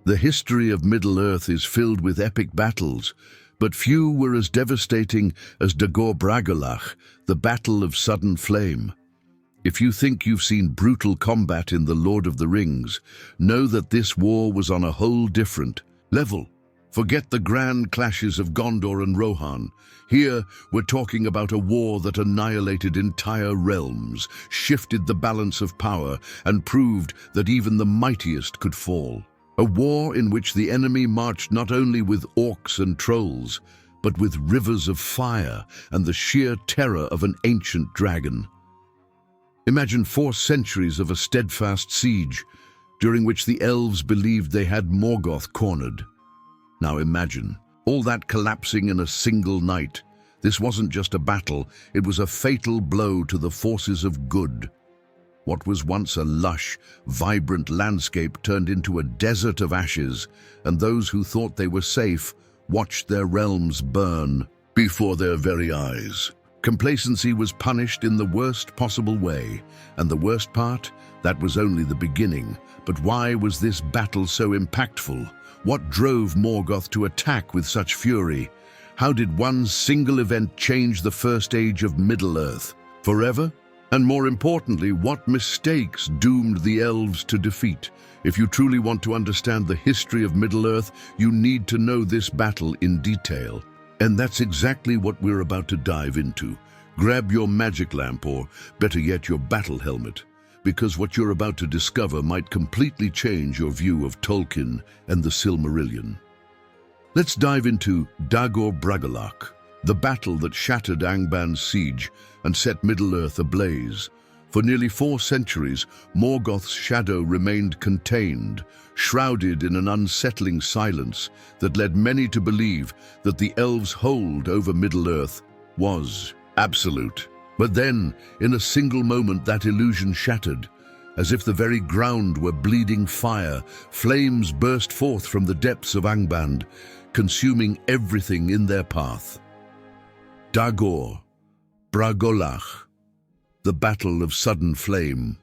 The history of Middle-earth is filled with epic battles, but few were as devastating as Dagor Bragollach, the Battle of Sudden Flame. If you think you've seen brutal combat in The Lord of the Rings, know that this war was on a whole different level. Forget the grand clashes of Gondor and Rohan. Here, we're talking about a war that annihilated entire realms, shifted the balance of power, and proved that even the mightiest could fall. A war in which the enemy marched not only with orcs and trolls, but with rivers of fire and the sheer terror of an ancient dragon. Imagine 4 centuries of a steadfast siege, during which the elves believed they had Morgoth cornered. Now imagine all that collapsing in a single night. This wasn't just a battle, it was a fatal blow to the forces of good. What was once a lush, vibrant landscape turned into a desert of ashes, and those who thought they were safe watched their realms burn before their very eyes. Complacency was punished in the worst possible way, and the worst part, that was only the beginning. But why was this battle so impactful? What drove Morgoth to attack with such fury? How did one single event change the first age of Middle-earth forever? And more importantly, what mistakes doomed the elves to defeat? If you truly want to understand the history of Middle-earth, you need to know this battle in detail. And that's exactly what we're about to dive into. Grab your magic lamp, or better yet, your battle helmet, because what you're about to discover might completely change your view of Tolkien and the Silmarillion. Let's dive into Dagor Bragollach, the battle that shattered Angband's siege and set Middle-earth ablaze. For nearly 4 centuries, Morgoth's shadow remained contained, shrouded in an unsettling silence that led many to believe that the elves' hold over Middle-earth was absolute. But then, in a single moment, that illusion shattered. As if the very ground were bleeding fire, flames burst forth from the depths of Angband, consuming everything in their path. Dagor Bragollach, the Battle of Sudden Flame,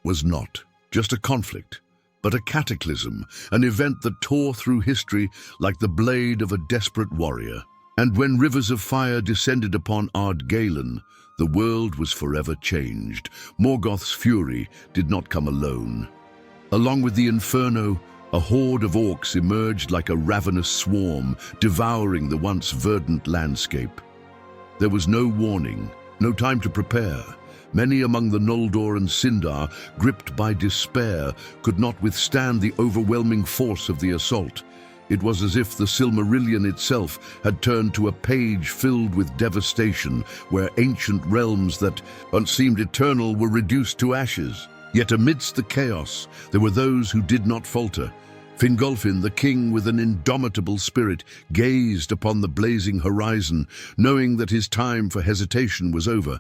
was not just a conflict, but a cataclysm, an event that tore through history like the blade of a desperate warrior. And when rivers of fire descended upon Ardgalen, the world was forever changed. Morgoth's fury did not come alone. Along with the inferno, a horde of orcs emerged like a ravenous swarm, devouring the once verdant landscape. There was no warning, no time to prepare. Many among the Noldor and Sindar, gripped by despair, could not withstand the overwhelming force of the assault. It was as if the Silmarillion itself had turned to a page filled with devastation, where ancient realms that once seemed eternal were reduced to ashes. Yet amidst the chaos, there were those who did not falter. Fingolfin, the king with an indomitable spirit, gazed upon the blazing horizon, knowing that his time for hesitation was over.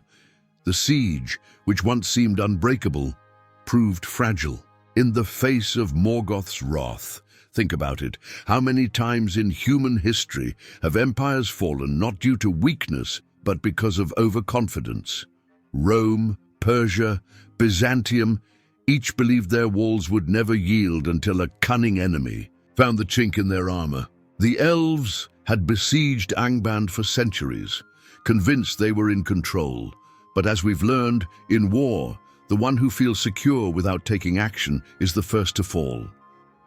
The siege, which once seemed unbreakable, proved fragile. In the face of Morgoth's wrath, think about it, how many times in human history have empires fallen not due to weakness, but because of overconfidence? Rome, Persia, Byzantium, each believed their walls would never yield until a cunning enemy found the chink in their armor. The elves had besieged Angband for centuries, convinced they were in control. But as we've learned, in war, the one who feels secure without taking action is the first to fall.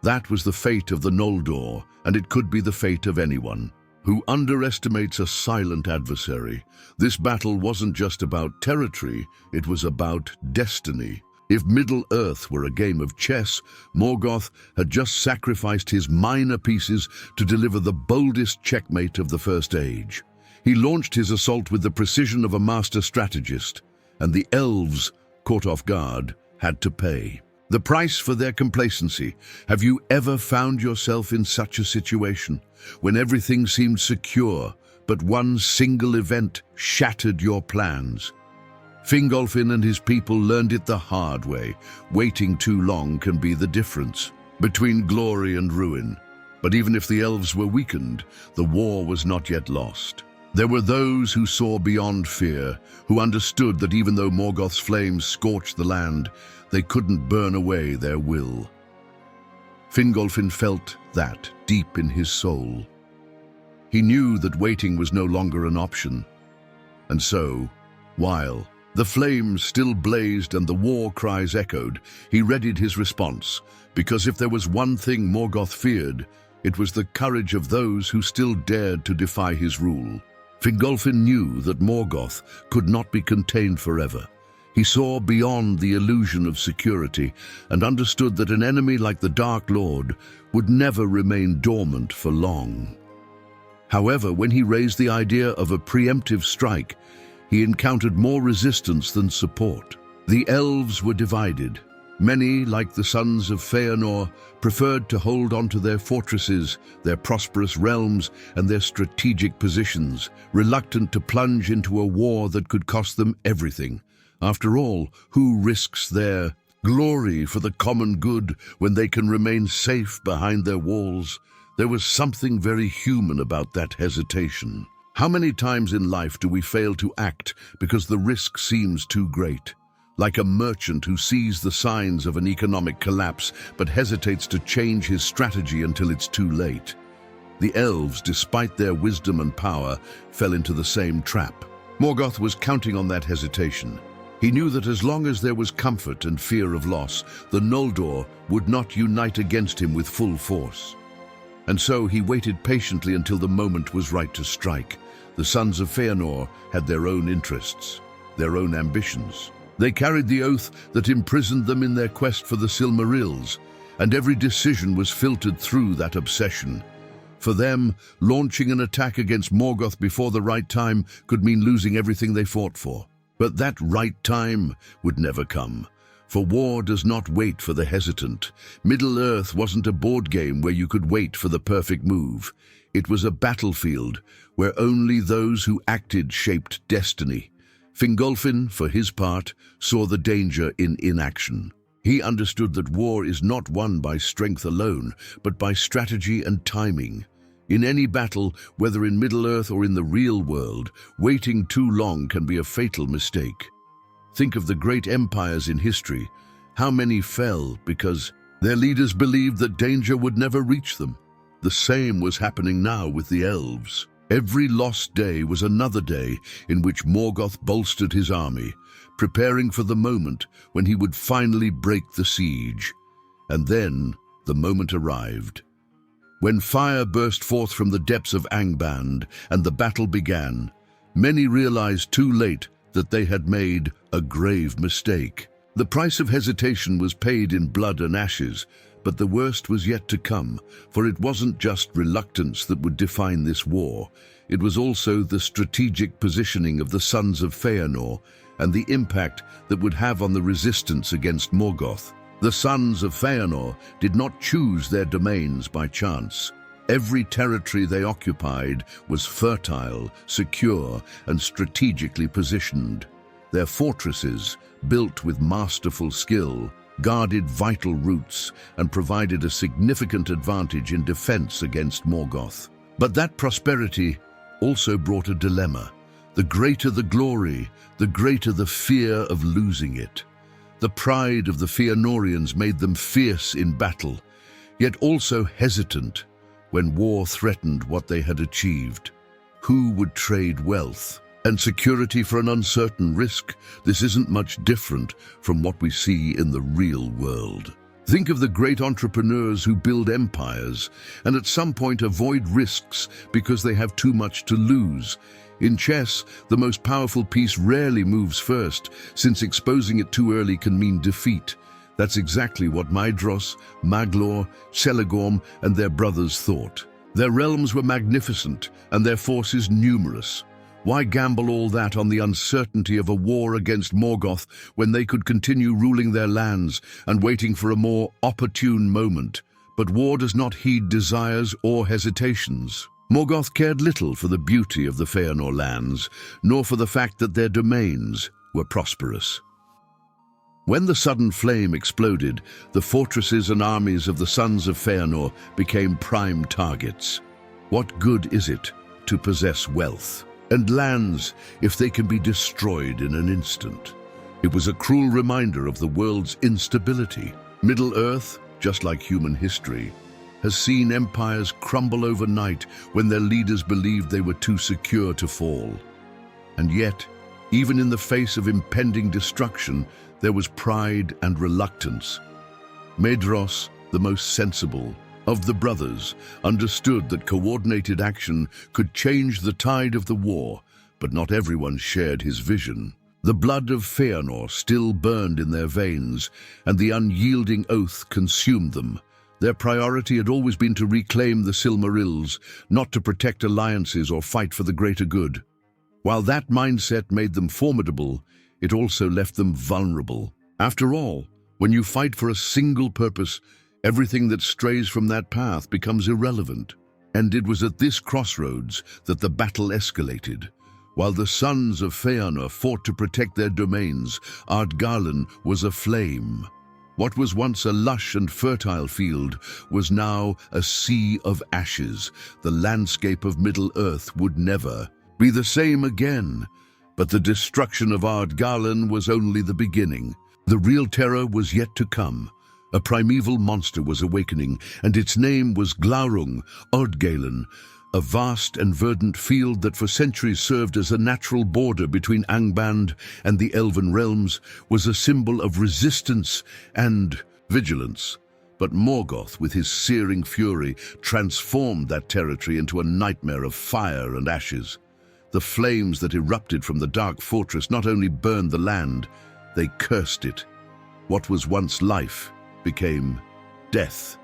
That was the fate of the Noldor, and it could be the fate of anyone who underestimates a silent adversary. This battle wasn't just about territory, it was about destiny. If Middle-earth were a game of chess, Morgoth had just sacrificed his minor pieces to deliver the boldest checkmate of the First Age. He launched his assault with the precision of a master strategist, and the elves, caught off guard, had to pay the price for their complacency. Have you ever found yourself in such a situation, when everything seemed secure, but one single event shattered your plans? Fingolfin and his people learned it the hard way. Waiting too long can be the difference between glory and ruin. But even if the elves were weakened, the war was not yet lost. There were those who saw beyond fear, who understood that even though Morgoth's flames scorched the land, they couldn't burn away their will. Fingolfin felt that deep in his soul. He knew that waiting was no longer an option. And so, while the flames still blazed and the war cries echoed, he readied his response, because if there was one thing Morgoth feared, it was the courage of those who still dared to defy his rule. Fingolfin knew that Morgoth could not be contained forever. He saw beyond the illusion of security and understood that an enemy like the Dark Lord would never remain dormant for long. However, when he raised the idea of a preemptive strike, he encountered more resistance than support. The elves were divided. Many, like the sons of Feanor, preferred to hold on to their fortresses, their prosperous realms, and their strategic positions, reluctant to plunge into a war that could cost them everything. After all, who risks their glory for the common good when they can remain safe behind their walls? There was something very human about that hesitation. How many times in life do we fail to act because the risk seems too great? Like a merchant who sees the signs of an economic collapse but hesitates to change his strategy until it's too late. The elves, despite their wisdom and power, fell into the same trap. Morgoth was counting on that hesitation. He knew that as long as there was comfort and fear of loss, the Noldor would not unite against him with full force. And so he waited patiently until the moment was right to strike. The sons of Feanor had their own interests, their own ambitions. They carried the oath that imprisoned them in their quest for the Silmarils, and every decision was filtered through that obsession. For them, launching an attack against Morgoth before the right time could mean losing everything they fought for. But that right time would never come. For war does not wait for the hesitant. Middle-earth wasn't a board game where you could wait for the perfect move. It was a battlefield where only those who acted shaped destiny. Fingolfin, for his part, saw the danger in inaction. He understood that war is not won by strength alone, but by strategy and timing. In any battle, whether in Middle-earth or in the real world, waiting too long can be a fatal mistake. Think of the great empires in history. How many fell because their leaders believed that danger would never reach them? The same was happening now with the elves. Every lost day was another day in which Morgoth bolstered his army, preparing for the moment when he would finally break the siege. And then the moment arrived. When fire burst forth from the depths of Angband and the battle began, many realized too late that they had made a grave mistake. The price of hesitation was paid in blood and ashes, but the worst was yet to come, for it wasn't just reluctance that would define this war. It was also the strategic positioning of the sons of Feanor and the impact that would have on the resistance against Morgoth. The sons of Feanor did not choose their domains by chance. Every territory they occupied was fertile, secure, and strategically positioned. Their fortresses, built with masterful skill, guarded vital routes and provided a significant advantage in defense against Morgoth. But that prosperity also brought a dilemma. The greater the glory, the greater the fear of losing it. The pride of the Feanorians made them fierce in battle, yet also hesitant when war threatened what they had achieved. Who would trade wealth and security for an uncertain risk? This isn't much different from what we see in the real world. Think of the great entrepreneurs who build empires and at some point avoid risks because they have too much to lose. In chess, the most powerful piece rarely moves first, since exposing it too early can mean defeat. That's exactly what Maedhros, Maglor, Celegorm, and their brothers thought. Their realms were magnificent, and their forces numerous. Why gamble all that on the uncertainty of a war against Morgoth when they could continue ruling their lands and waiting for a more opportune moment? But war does not heed desires or hesitations. Morgoth cared little for the beauty of the Feanor lands, nor for the fact that their domains were prosperous. When the sudden flame exploded, the fortresses and armies of the sons of Feanor became prime targets. What good is it to possess wealth and lands if they can be destroyed in an instant? It was a cruel reminder of the world's instability. Middle-earth, just like human history, has seen empires crumble overnight when their leaders believed they were too secure to fall. And yet, even in the face of impending destruction, there was pride and reluctance. Medros, the most sensible of the brothers, understood that coordinated action could change the tide of the war, but not everyone shared his vision. The blood of Feanor still burned in their veins, and the unyielding oath consumed them. Their priority had always been to reclaim the Silmarils, not to protect alliances or fight for the greater good. While that mindset made them formidable, it also left them vulnerable. After all, when you fight for a single purpose, everything that strays from that path becomes irrelevant. And it was at this crossroads that the battle escalated. While the sons of Feanor fought to protect their domains, Ardgallen was aflame. What was once a lush and fertile field was now a sea of ashes. The landscape of Middle-earth would never be the same again. But the destruction of Ardgallen was only the beginning. The real terror was yet to come. A primeval monster was awakening, and its name was Glaurung, Ardgallen, a vast and verdant field that for centuries served as a natural border between Angband and the Elven realms, was a symbol of resistance and vigilance. But Morgoth, with his searing fury, transformed that territory into a nightmare of fire and ashes. The flames that erupted from the dark fortress not only burned the land, they cursed it. What was once life became death.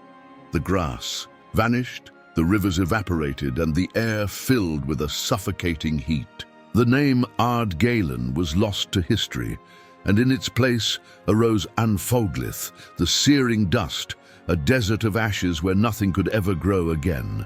The grass vanished, the rivers evaporated, and the air filled with a suffocating heat. The name Ardgallen was lost to history, and in its place arose Anfoglith, the searing dust, a desert of ashes where nothing could ever grow again.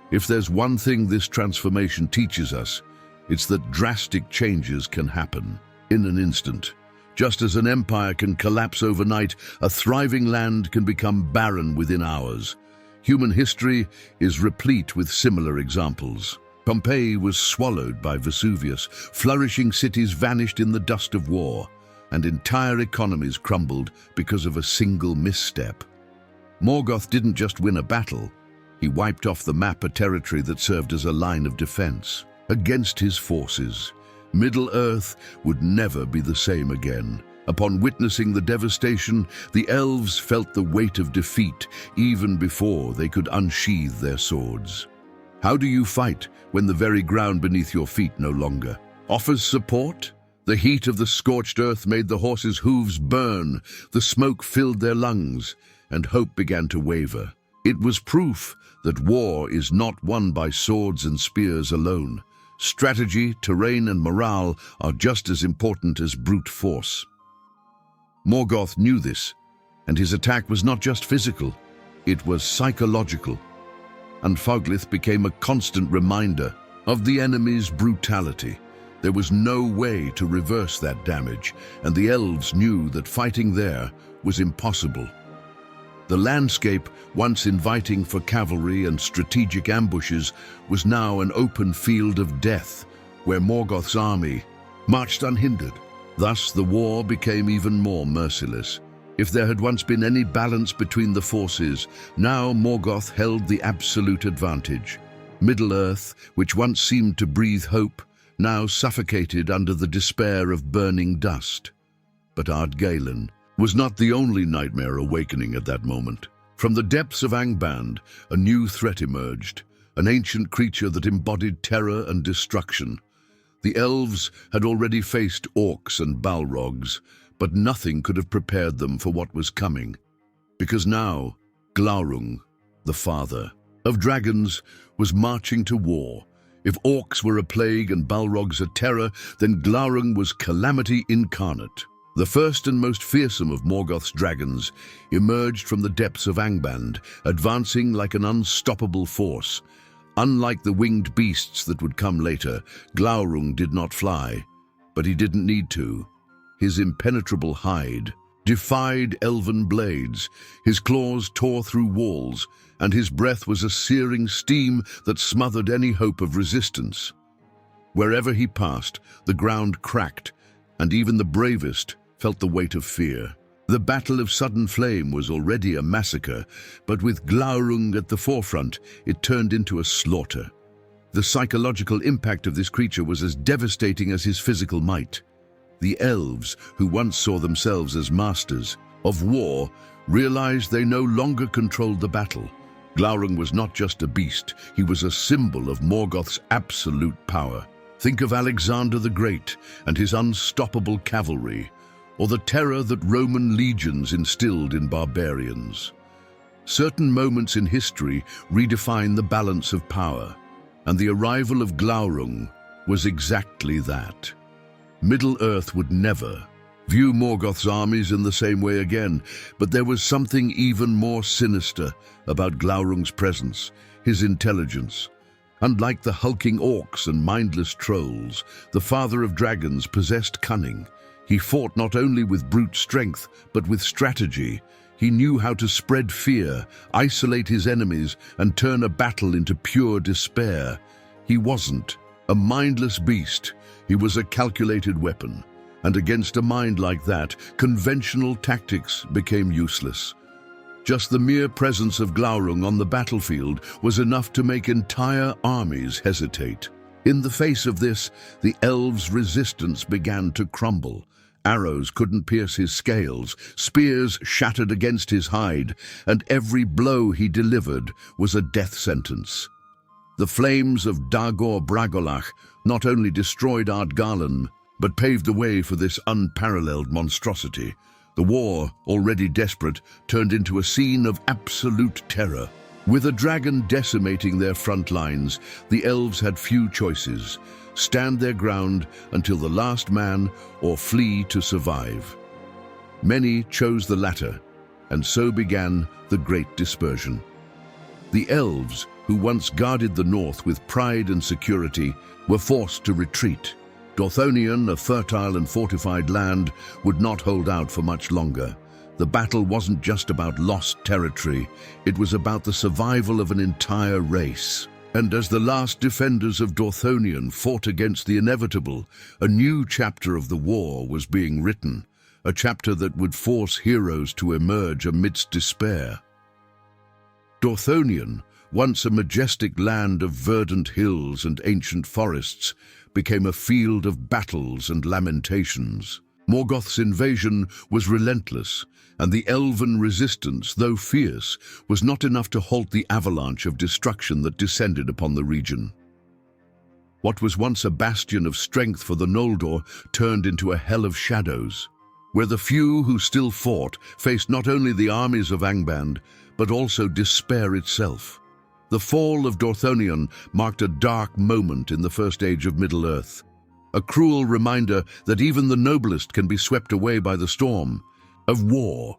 If there's one thing this transformation teaches us, it's that drastic changes can happen in an instant. Just as an empire can collapse overnight, a thriving land can become barren within hours. Human history is replete with similar examples. Pompeii was swallowed by Vesuvius, flourishing cities vanished in the dust of war, and entire economies crumbled because of a single misstep. Morgoth didn't just win a battle, he wiped off the map a territory that served as a line of defense. Against his forces, Middle-earth would never be the same again. Upon witnessing the devastation, the elves felt the weight of defeat even before they could unsheathe their swords. How do you fight when the very ground beneath your feet no longer offers support? The heat of the scorched earth made the horses' hooves burn, the smoke filled their lungs, and hope began to waver. It was proof that war is not won by swords and spears alone. Strategy, terrain, and morale are just as important as brute force. Morgoth knew this, and his attack was not just physical, it was psychological. And Foglith became a constant reminder of the enemy's brutality. There was no way to reverse that damage, and the elves knew that fighting there was impossible. The landscape, once inviting for cavalry and strategic ambushes, was now an open field of death, where Morgoth's army marched unhindered. Thus, the war became even more merciless. If there had once been any balance between the forces, now Morgoth held the absolute advantage. Middle-earth, which once seemed to breathe hope, now suffocated under the despair of burning dust. But Ardgallen was not the only nightmare awakening at that moment. From the depths of Angband, a new threat emerged, an ancient creature that embodied terror and destruction. The elves had already faced orcs and balrogs, but nothing could have prepared them for what was coming. Because now, Glaurung, the father of dragons, was marching to war. If orcs were a plague and balrogs a terror, then Glaurung was calamity incarnate. The first and most fearsome of Morgoth's dragons emerged from the depths of Angband, advancing like an unstoppable force. Unlike the winged beasts that would come later, Glaurung did not fly, but he didn't need to. His impenetrable hide defied elven blades, his claws tore through walls, and his breath was a searing steam that smothered any hope of resistance. Wherever he passed, the ground cracked, and even the bravest felt the weight of fear. The Battle of Sudden Flame was already a massacre, but with Glaurung at the forefront, it turned into a slaughter. The psychological impact of this creature was as devastating as his physical might. The elves, who once saw themselves as masters of war, realized they no longer controlled the battle. Glaurung was not just a beast, he was a symbol of Morgoth's absolute power. Think of Alexander the Great and his unstoppable cavalry, or the terror that Roman legions instilled in barbarians. Certain moments in history redefine the balance of power, and the arrival of Glaurung was exactly that. Middle-earth would never view Morgoth's armies in the same way again, but there was something even more sinister about Glaurung's presence, his intelligence. Unlike the hulking orcs and mindless trolls, the father of dragons possessed cunning. He fought not only with brute strength, but with strategy. He knew how to spread fear, isolate his enemies, and turn a battle into pure despair. He wasn't a mindless beast, he was a calculated weapon. And against a mind like that, conventional tactics became useless. Just the mere presence of Glaurung on the battlefield was enough to make entire armies hesitate. In the face of this, the elves' resistance began to crumble. Arrows couldn't pierce his scales, spears shattered against his hide, and every blow he delivered was a death sentence. The flames of Dagor Bragollach not only destroyed Ardgalan, but paved the way for this unparalleled monstrosity. The war, already desperate, turned into a scene of absolute terror. With a dragon decimating their front lines, the elves had few choices: stand their ground until the last man or flee to survive. Many chose the latter, and so began the Great Dispersion. The elves, who once guarded the north with pride and security, were forced to retreat. Dorthonion, a fertile and fortified land, would not hold out for much longer. The battle wasn't just about lost territory, it was about the survival of an entire race. And as the last defenders of Dorthonion fought against the inevitable, a new chapter of the war was being written, a chapter that would force heroes to emerge amidst despair. Dorthonion, once a majestic land of verdant hills and ancient forests, became a field of battles and lamentations. Morgoth's invasion was relentless, and the elven resistance, though fierce, was not enough to halt the avalanche of destruction that descended upon the region. What was once a bastion of strength for the Noldor turned into a hell of shadows, where the few who still fought faced not only the armies of Angband, but also despair itself. The fall of Dorthonion marked a dark moment in the first age of Middle-earth, a cruel reminder that even the noblest can be swept away by the storm of war.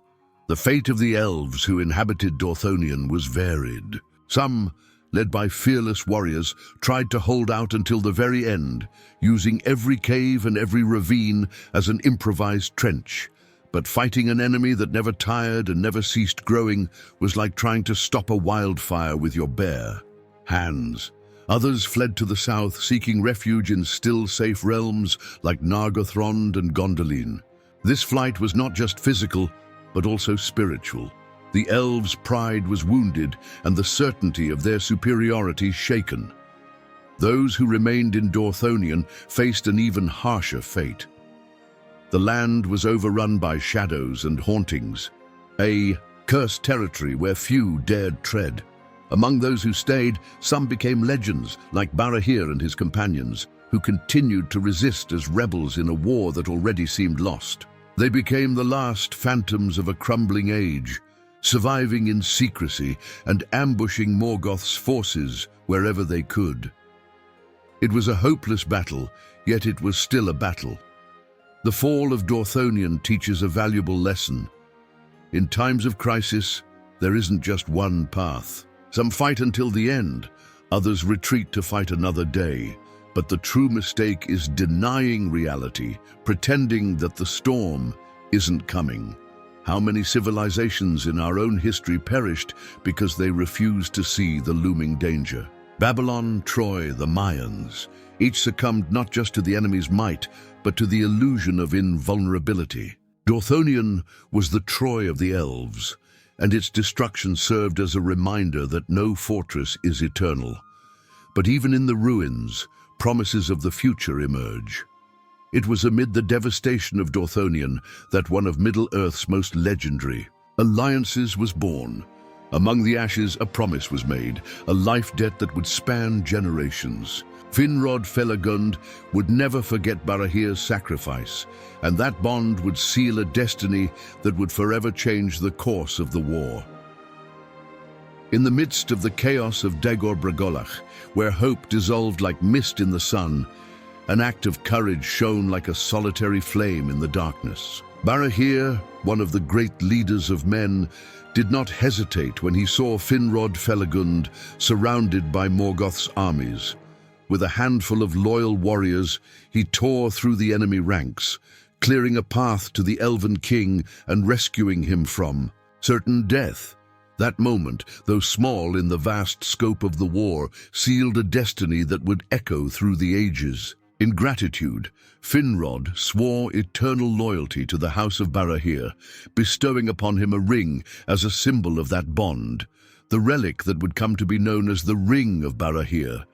The fate of the elves who inhabited Dorthonion was varied. Some, led by fearless warriors, tried to hold out until the very end, using every cave and every ravine as an improvised trench. But fighting an enemy that never tired and never ceased growing was like trying to stop a wildfire with your bare hands. Others fled to the south, seeking refuge in still safe realms like Nargothrond and Gondolin. This flight was not just physical, but also spiritual. The elves' pride was wounded and the certainty of their superiority shaken. Those who remained in Dorthonion faced an even harsher fate. The land was overrun by shadows and hauntings, a cursed territory where few dared tread. Among those who stayed, some became legends, like Barahir and his companions, who continued to resist as rebels in a war that already seemed lost. They became the last phantoms of a crumbling age, surviving in secrecy and ambushing Morgoth's forces wherever they could. It was a hopeless battle, yet it was still a battle. The fall of Dorthonion teaches a valuable lesson. In times of crisis, there isn't just one path. Some fight until the end, others retreat to fight another day. But the true mistake is denying reality, pretending that the storm isn't coming. How many civilizations in our own history perished because they refused to see the looming danger? Babylon, Troy, the Mayans, each succumbed not just to the enemy's might, but to the illusion of invulnerability. Dorthonion was the Troy of the elves, and its destruction served as a reminder that no fortress is eternal. But even in the ruins, promises of the future emerge. It was amid the devastation of Dorthonion that one of Middle-earth's most legendary alliances was born. Among the ashes, a promise was made, a life debt that would span generations. Finrod Felagund would never forget Barahir's sacrifice, and that bond would seal a destiny that would forever change the course of the war. In the midst of the chaos of Dagor Bragollach, where hope dissolved like mist in the sun, an act of courage shone like a solitary flame in the darkness. Barahir, one of the great leaders of men, did not hesitate when he saw Finrod Felagund surrounded by Morgoth's armies. With a handful of loyal warriors, he tore through the enemy ranks, clearing a path to the Elven King and rescuing him from certain death. That moment, though small in the vast scope of the war, sealed a destiny that would echo through the ages. In gratitude, Finrod swore eternal loyalty to the House of Barahir, bestowing upon him a ring as a symbol of that bond, the relic that would come to be known as the Ring of Barahir.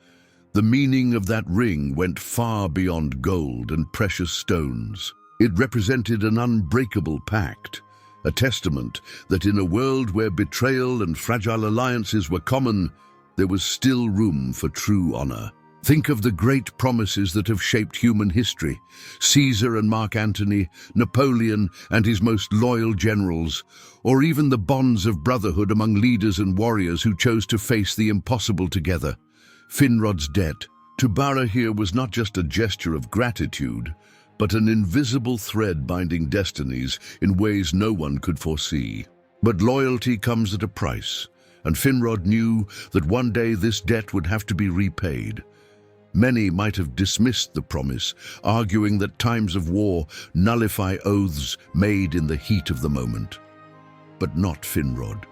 The meaning of that ring went far beyond gold and precious stones. It represented an unbreakable pact, a testament that in a world where betrayal and fragile alliances were common, there was still room for true honor. Think of the great promises that have shaped human history: Caesar and Mark Antony, Napoleon and his most loyal generals, or even the bonds of brotherhood among leaders and warriors who chose to face the impossible together. Finrod's debt to Barahir was not just a gesture of gratitude, but an invisible thread binding destinies in ways no one could foresee. But loyalty comes at a price, and Finrod knew that one day this debt would have to be repaid. Many might have dismissed the promise, arguing that times of war nullify oaths made in the heat of the moment. But not Finrod.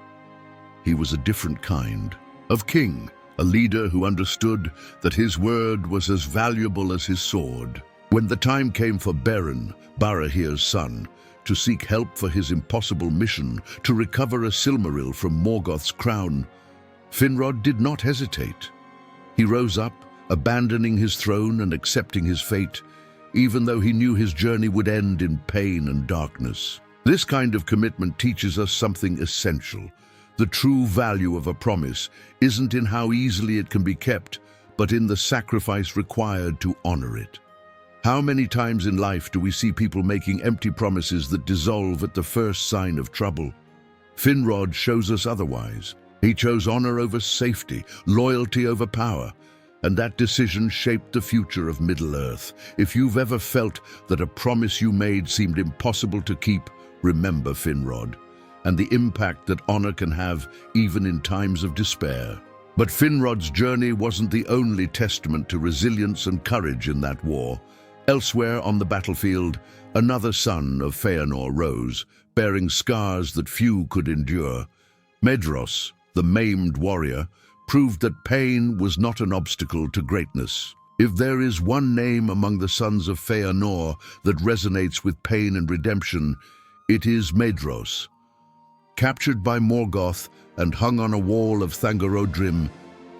He was a different kind of king, a leader who understood that his word was as valuable as his sword. When the time came for Beren, Barahir's son, to seek help for his impossible mission to recover a Silmaril from Morgoth's crown, Finrod did not hesitate. He rose up, abandoning his throne and accepting his fate, even though he knew his journey would end in pain and darkness. This kind of commitment teaches us something essential. The true value of a promise isn't in how easily it can be kept, but in the sacrifice required to honor it. How many times in life do we see people making empty promises that dissolve at the first sign of trouble? Finrod shows us otherwise. He chose honor over safety, loyalty over power, and that decision shaped the future of Middle-earth. If you've ever felt that a promise you made seemed impossible to keep, remember Finrod and the impact that honor can have even in times of despair. But Finrod's journey wasn't the only testament to resilience and courage in that war. Elsewhere on the battlefield, another son of Feanor rose, bearing scars that few could endure. Medros, the maimed warrior, proved that pain was not an obstacle to greatness. If there is one name among the sons of Feanor that resonates with pain and redemption, it is Medros. Captured by Morgoth and hung on a wall of Thangorodrim,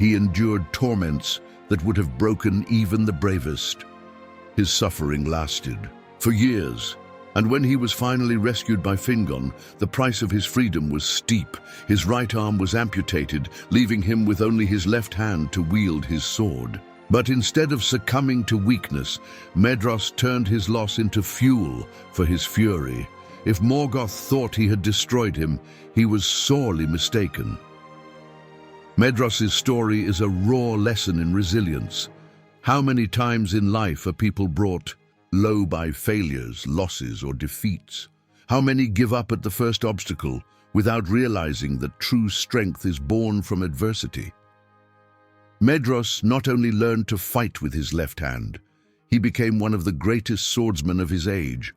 he endured torments that would have broken even the bravest. His suffering lasted for years, and when he was finally rescued by Fingon, the price of his freedom was steep. His right arm was amputated, leaving him with only his left hand to wield his sword. But instead of succumbing to weakness, Medros turned his loss into fuel for his fury. If Morgoth thought he had destroyed him, he was sorely mistaken. Medros's story is a raw lesson in resilience. How many times in life are people brought low by failures, losses, or defeats? How many give up at the first obstacle without realizing that true strength is born from adversity? Medros not only learned to fight with his left hand, he became one of the greatest swordsmen of his age,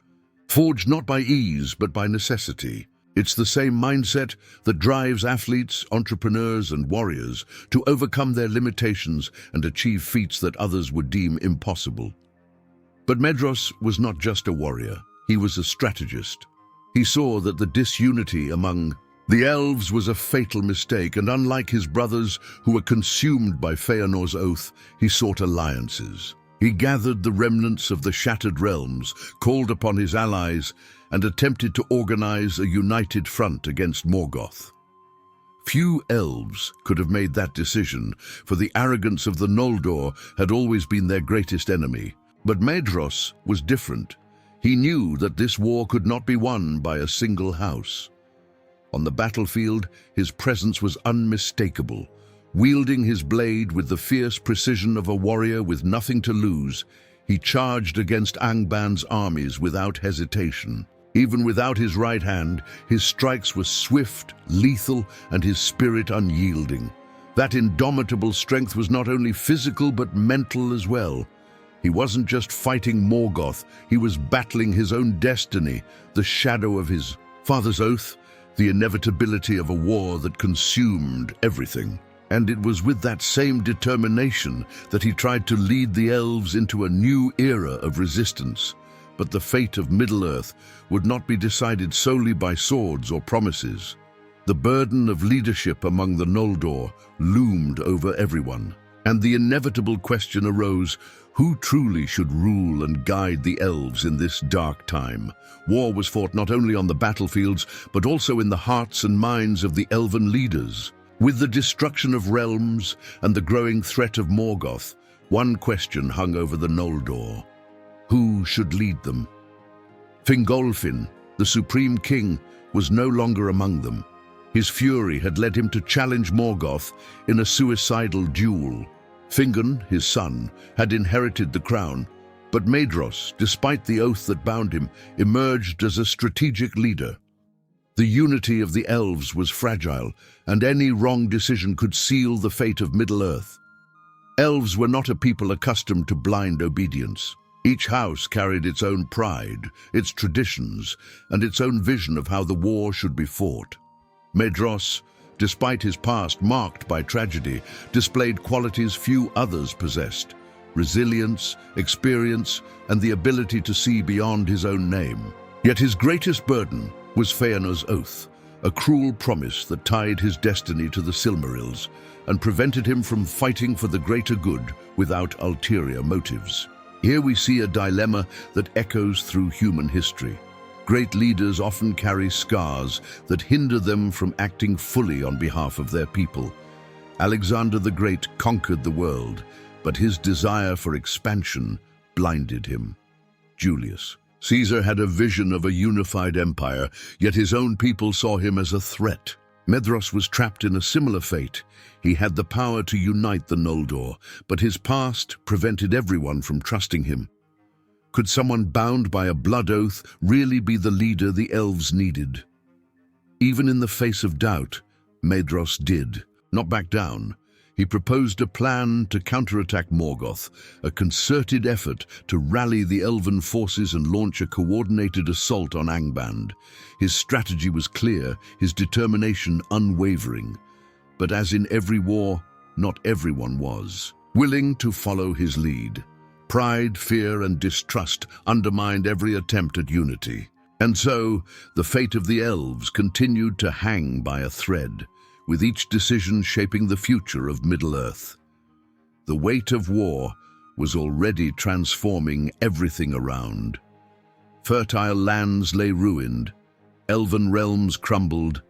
forged not by ease but by necessity. It's the same mindset that drives athletes, entrepreneurs, and warriors to overcome their limitations and achieve feats that others would deem impossible. But Medros was not just a warrior. He was a strategist, He saw that the disunity among the elves was a fatal mistake, and unlike his brothers who were consumed by Feanor's oath, he sought alliances. He gathered the remnants of the shattered realms, called upon his allies, and attempted to organize a united front against Morgoth. Few elves could have made that decision, for the arrogance of the Noldor had always been their greatest enemy. But Maedhros was different. He knew that this war could not be won by a single house. On the battlefield, his presence was unmistakable. Wielding his blade with the fierce precision of a warrior with nothing to lose, he charged against Angban's armies without hesitation. Even without his right hand, his strikes were swift, lethal, and his spirit unyielding. That indomitable strength was not only physical but mental as well. He wasn't just fighting Morgoth, he was battling his own destiny, the shadow of his father's oath, the inevitability of a war that consumed everything. And it was with that same determination that he tried to lead the elves into a new era of resistance. But the fate of Middle-earth would not be decided solely by swords or promises. The burden of leadership among the Noldor loomed over everyone, and the inevitable question arose: who truly should rule and guide the elves in this dark time? War was fought not only on the battlefields, but also in the hearts and minds of the elven leaders. With the destruction of realms and the growing threat of Morgoth, one question hung over the Noldor: who should lead them? Fingolfin, the supreme king, was no longer among them. His fury had led him to challenge Morgoth in a suicidal duel. Fingon, his son, had inherited the crown, but Maedhros, despite the oath that bound him, emerged as a strategic leader. The unity of the elves was fragile, and any wrong decision could seal the fate of Middle-earth. Elves were not a people accustomed to blind obedience. Each house carried its own pride, its traditions, and its own vision of how the war should be fought. Maedhros, despite his past marked by tragedy, displayed qualities few others possessed: resilience, experience, and the ability to see beyond his own name. Yet his greatest burden was Feanor's oath, a cruel promise that tied his destiny to the Silmarils and prevented him from fighting for the greater good without ulterior motives. Here we see a dilemma that echoes through human history. Great leaders often carry scars that hinder them from acting fully on behalf of their people. Alexander the Great conquered the world, but his desire for expansion blinded him. Julius Caesar had a vision of a unified empire, yet his own people saw him as a threat. Maedhros was trapped in a similar fate. He had the power to unite the Noldor, but his past prevented everyone from trusting him. Could someone bound by a blood oath really be the leader the elves needed? Even in the face of doubt, Maedhros did not back down. He proposed a plan to counterattack Morgoth, a concerted effort to rally the elven forces and launch a coordinated assault on Angband. His strategy was clear, his determination unwavering. But as in every war, not everyone was willing to follow his lead. Pride, fear, and distrust undermined every attempt at unity. And so, the fate of the elves continued to hang by a thread, with each decision shaping the future of Middle-earth. The weight of war was already transforming everything around. Fertile lands lay ruined, elven realms crumbled,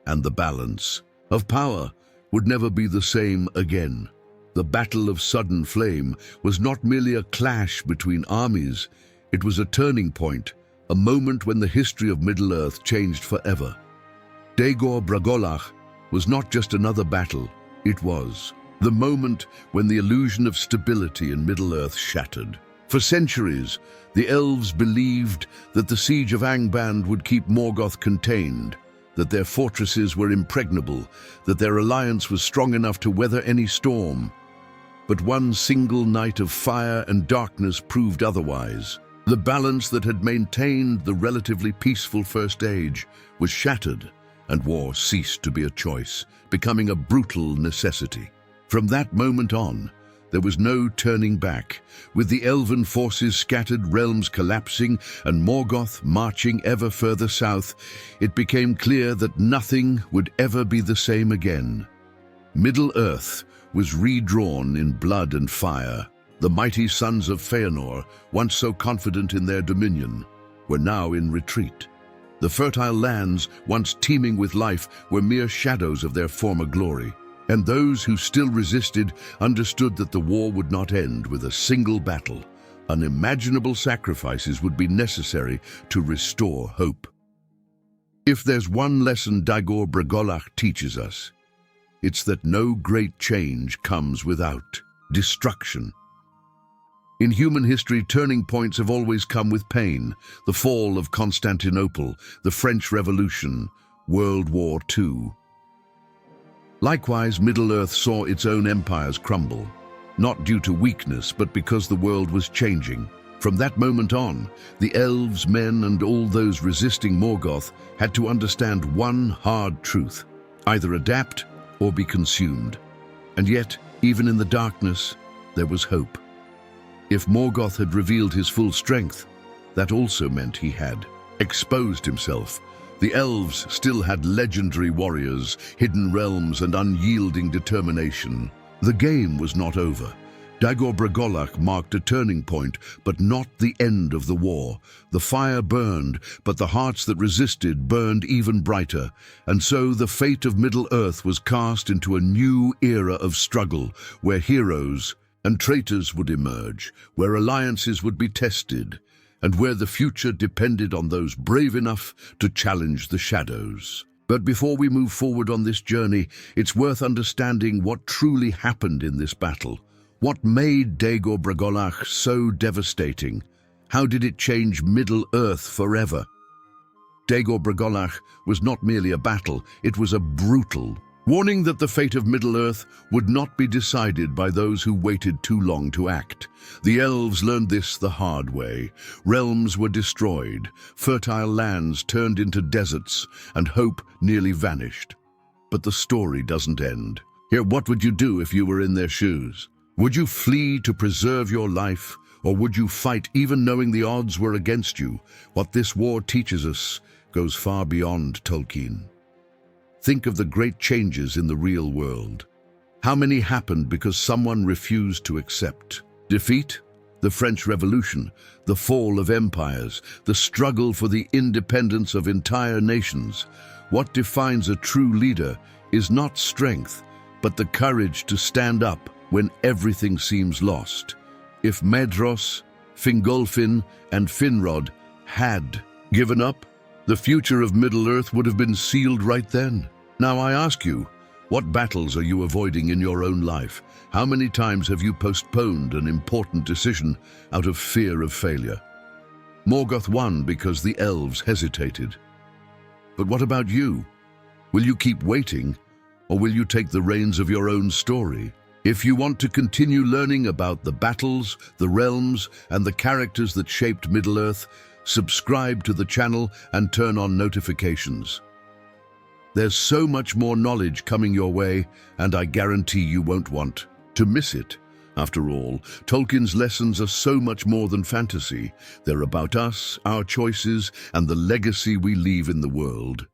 and the balance of power would never be the same again. The Battle of Sudden Flame was not merely a clash between armies, it was a turning point, a moment when the history of Middle-earth changed forever. Dagor Bragollach was not just another battle, it was the moment when the illusion of stability in Middle-earth shattered. For centuries, the elves believed that the siege of Angband would keep Morgoth contained, that their fortresses were impregnable, that their alliance was strong enough to weather any storm. But one single night of fire and darkness proved otherwise. The balance that had maintained the relatively peaceful First Age was shattered, and war ceased to be a choice, becoming a brutal necessity. From that moment on, There was no turning back. With the elven forces scattered, realms collapsing, and Morgoth marching ever further south, it became clear that nothing would ever be the same again. Middle-earth was redrawn in blood and fire. The mighty sons of Feanor, once so confident in their dominion, were now in retreat. The fertile lands, once teeming with life, were mere shadows of their former glory. And those who still resisted understood that the war would not end with a single battle. Unimaginable sacrifices would be necessary to restore hope. If there's one lesson Dagor Bragollach teaches us, it's that no great change comes without destruction. In human history, turning points have always come with pain. The fall of Constantinople, the French Revolution, World War II. Likewise, Middle-earth saw its own empires crumble, not due to weakness, but because the world was changing. From that moment on, the elves, men, and all those resisting Morgoth had to understand one hard truth: either adapt or be consumed. And yet, even in the darkness, there was hope. If Morgoth had revealed his full strength, that also meant he had exposed himself. The elves still had legendary warriors, hidden realms, and unyielding determination. The game was not over. Dagor Bragollach marked a turning point, but not the end of the war. The fire burned, but the hearts that resisted burned even brighter. And so the fate of Middle-earth was cast into a new era of struggle, where heroes and traitors would emerge, where alliances would be tested, and where the future depended on those brave enough to challenge the shadows. But before we move forward on this journey, it's worth understanding what truly happened in this battle. What made Dagor Bragollach so devastating? How did it change Middle-earth forever? Dagor Bragollach was not merely a battle, it was a brutal warning that the fate of Middle-earth would not be decided by those who waited too long to act. The elves learned this the hard way. Realms were destroyed, fertile lands turned into deserts, and hope nearly vanished. But the story doesn't end. Here, what would you do if you were in their shoes? Would you flee to preserve your life, or would you fight even knowing the odds were against you? What this war teaches us goes far beyond Tolkien. Think of the great changes in the real world. How many happened because someone refused to accept defeat? The French Revolution, the fall of empires, the struggle for the independence of entire nations. What defines a true leader is not strength, but the courage to stand up when everything seems lost. If Medros, Fingolfin, and Finrod had given up, the future of Middle-earth would have been sealed right then. Now I ask you, what battles are you avoiding in your own life? How many times have you postponed an important decision out of fear of failure? Morgoth won because the elves hesitated. But what about you? Will you keep waiting, or will you take the reins of your own story? If you want to continue learning about the battles, the realms, and the characters that shaped Middle-earth, subscribe to the channel and turn on notifications. There's so much more knowledge coming your way, and I guarantee you won't want to miss it. After all, Tolkien's lessons are so much more than fantasy. They're about us, our choices, and the legacy we leave in the world.